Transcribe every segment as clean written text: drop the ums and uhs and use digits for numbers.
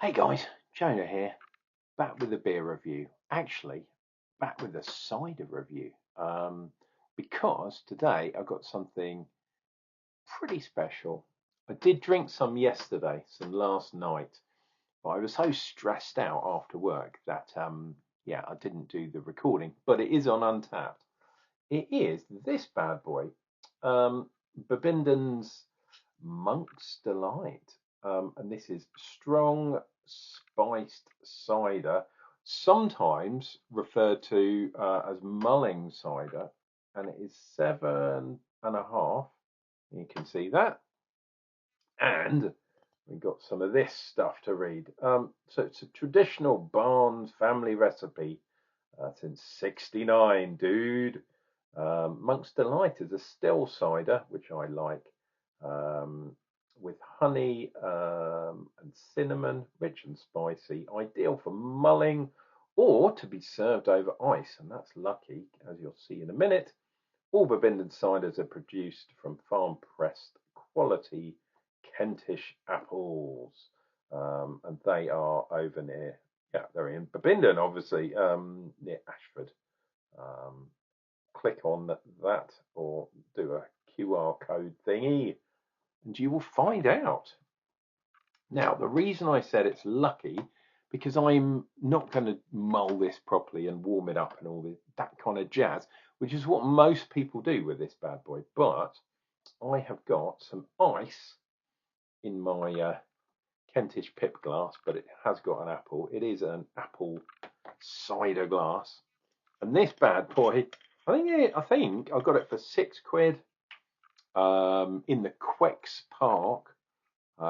Hey guys, Jonah here, back with a beer review. Actually, back with a cider review. Because today I've got something pretty special. I did drink some yesterday, some last night, but I was so stressed out after work that yeah, I didn't do the recording. But it is on Untapped. It is this bad boy, Babinden's Monk's Delight. And this is strong spiced cider, sometimes referred to as mulling cider, and it is 7.5. You can see that. And we've got some of this stuff to read. So it's a traditional Barnes family recipe since '69, dude. Monk's Delight is a still cider, which I like, with honey and cinnamon, rich and spicy, ideal for mulling or to be served over ice, and that's lucky, as you'll see in a minute. All Biddenden ciders are produced from farm-pressed quality Kentish apples, and they are over near, yeah, they're in Biddenden, obviously, near Ashford. Click on that or do a QR code thingy and you will find out. Now, the reason I said it's lucky, because I'm not going to mull this properly and warm it up and all that kind of jazz, which is what most people do with this bad boy. But I have got some ice in my Kentish pip glass, but it has got an apple. It is an apple cider glass. And this bad boy, I think I got it for £6 in the Quex Park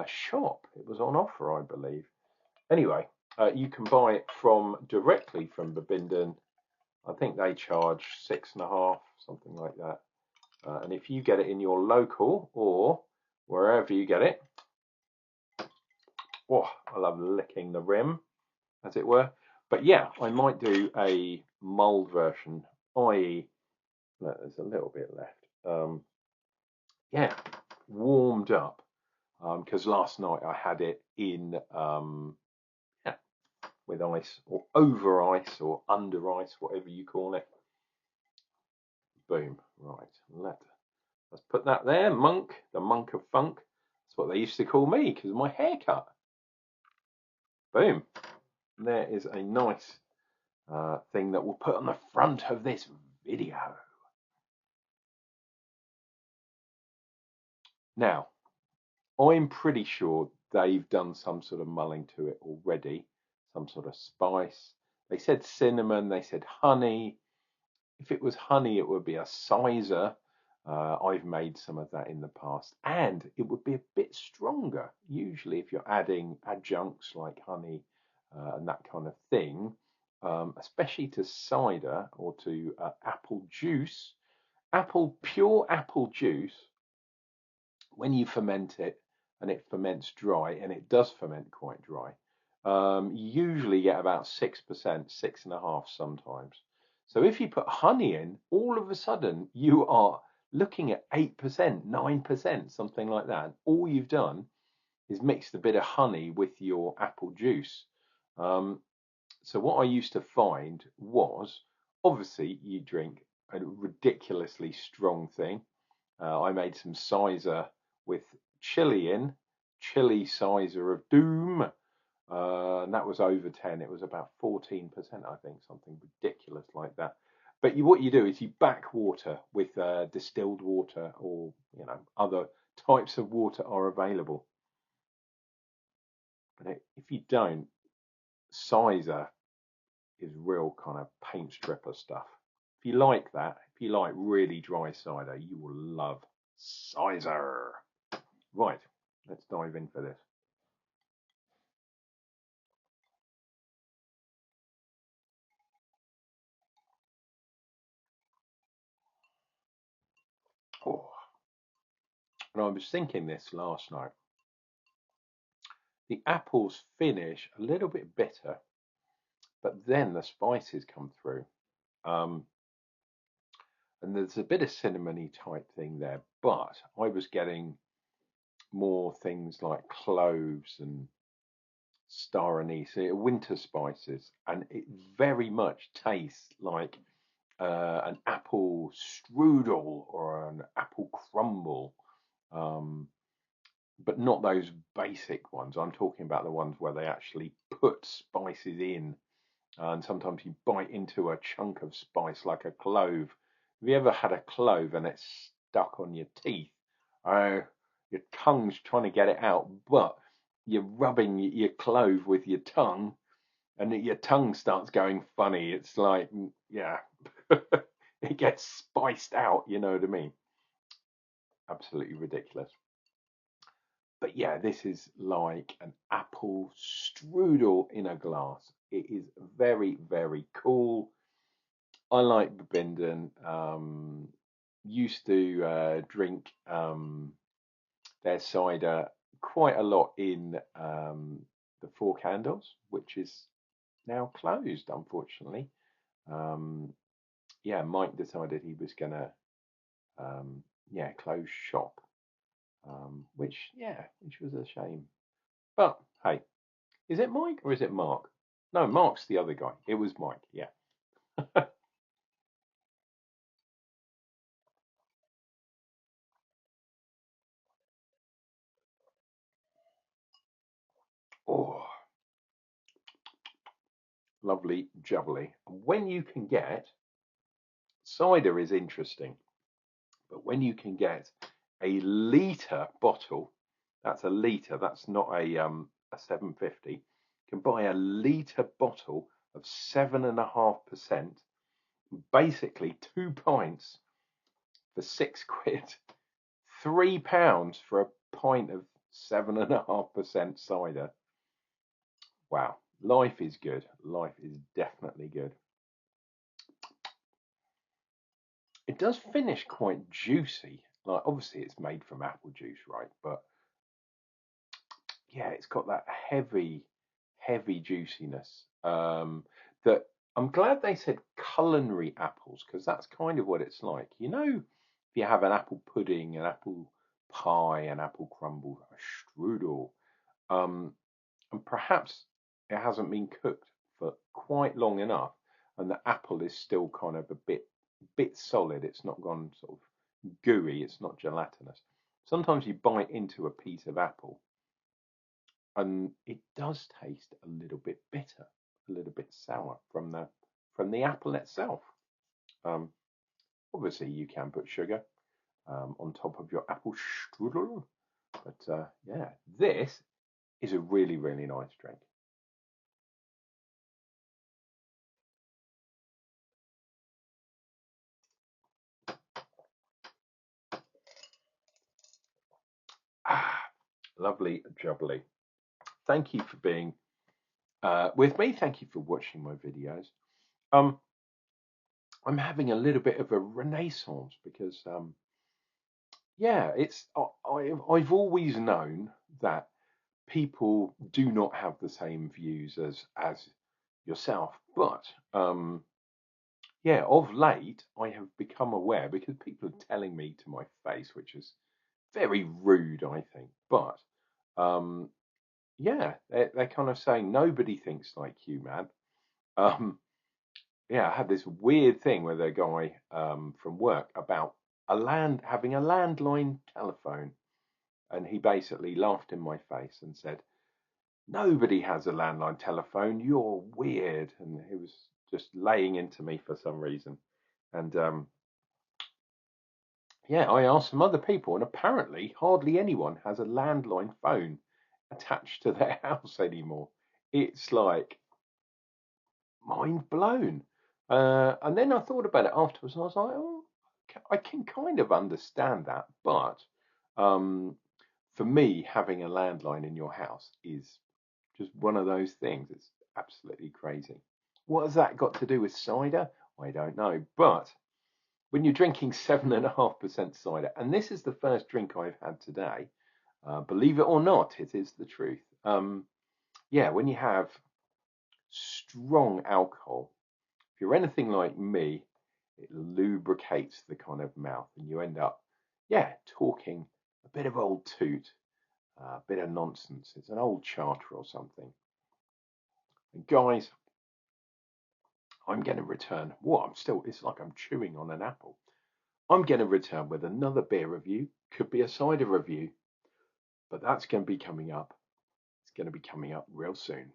shop. It was on offer, I believe. Anyway, you can buy it directly from Biddenden. I think they charge 6.5, something like that. And if you get it in your local or wherever you get it, oh, I love licking the rim, as it were. But yeah, I might do a mulled version, i.e., there's a little bit left. Yeah, warmed up, because last night I had it in yeah, with ice or over ice or under ice, whatever you call it. Boom. Right. Let's put that there. Monk, the monk of funk. That's what they used to call me because of my haircut. Boom. There is a nice thing that we'll put on the front of this video. Now, I'm pretty sure they've done some sort of mulling to it already, some sort of spice. They said cinnamon, they said honey. If it was honey, it would be a sizer. I've made some of that in the past, and it would be a bit stronger. Usually, if you're adding adjuncts like honey and that kind of thing, especially to cider or to apple juice, pure apple juice, when you ferment it and it ferments dry, and it does ferment quite dry, you usually get about 6%, 6.5 sometimes. So if you put honey in, all of a sudden you are looking at 8%, 9%, something like that. All you've done is mixed a bit of honey with your apple juice. So what I used to find was, obviously you drink a ridiculously strong thing. I made some cider with chili in, chili cider of doom. And that was over 10. It was about 14%, I think, something ridiculous like that. But what you do is you back water with distilled water, or other types of water are available. But if you don't, cider is real kind of paint stripper stuff. If you like that, if you like really dry cider, you will love cider. Right, let's dive in for this. Oh. And I was thinking this last night. The apples finish a little bit bitter, but then the spices come through. And there's a bit of cinnamony type thing there, but I was getting more things like cloves and star anise, winter spices, and it very much tastes like an apple strudel or an apple crumble, um, but not those basic ones. I'm talking about the ones where they actually put spices in, and sometimes you bite into a chunk of spice like a clove. Have you ever had a clove and it's stuck on your teeth? Oh, your tongue's trying to get it out, but you're rubbing your clove with your tongue, and your tongue starts going funny. It's like, yeah, it gets spiced out, you know what I mean? Absolutely ridiculous. But yeah, this is like an apple strudel in a glass. It is very, very cool. I like Biddenden. Used to drink their cider quite a lot in the Four Candles, which is now closed, unfortunately. Um, yeah, Mike decided he was gonna close shop, which was a shame. But hey, is it Mike or is it Mark? No, Mark's the other guy. It was Mike. Yeah. Oh, lovely jubbly. When you can get cider is interesting, but when you can get a litre bottle, that's a litre. That's not a 750. You can buy a litre bottle of 7.5%. Basically 2 pints for £6, £3 for a pint of 7.5% cider. Wow, life is good. Life is definitely good. It does finish quite juicy. Like obviously it's made from apple juice, right? But yeah, it's got that heavy juiciness. That I'm glad they said culinary apples because that's kind of what it's like. You know, if you have an apple pudding, an apple pie, an apple crumble, a strudel, um, and perhaps it hasn't been cooked for quite long enough, and the apple is still kind of a bit solid. It's not gone sort of gooey. It's not gelatinous. Sometimes you bite into a piece of apple and it does taste a little bit bitter, a little bit sour from the apple itself. Um, Obviously, you can put sugar on top of your apple strudel, but yeah, this is a really nice drink. Ah, lovely jubbly. Thank you for being with me. Thank you for watching my videos. Um, I'm having a little bit of a renaissance because yeah, I've always known that people do not have the same views as yourself, but yeah, of late I have become aware because people are telling me to my face, which is very rude, I think. But um, yeah, they're kind of saying nobody thinks like you, man. Um, yeah, I had this weird thing with a guy from work about having a landline telephone, and he basically laughed in my face and said, "Nobody has a landline telephone. You're weird," and he was just laying into me for some reason. And yeah, I asked some other people, and apparently, hardly anyone has a landline phone attached to their house anymore. It's like mind blown. And then I thought about it afterwards, and I was like, oh, I can kind of understand that, but um, for me, having a landline in your house is just one of those things. It's absolutely crazy. What has that got to do with cider? I don't know. But when you're drinking 7.5% cider, and this is the first drink I've had today, believe it or not, it is the truth. Yeah, when you have strong alcohol, if you're anything like me, it lubricates the kind of mouth, and you end up, yeah, talking a bit of old toot, a bit of nonsense. It's an old charter or something. And guys, I'm going to return. It's like I'm chewing on an apple. I'm going to return with another beer review. Could be a cider review, but that's going to be coming up. It's going to be coming up real soon.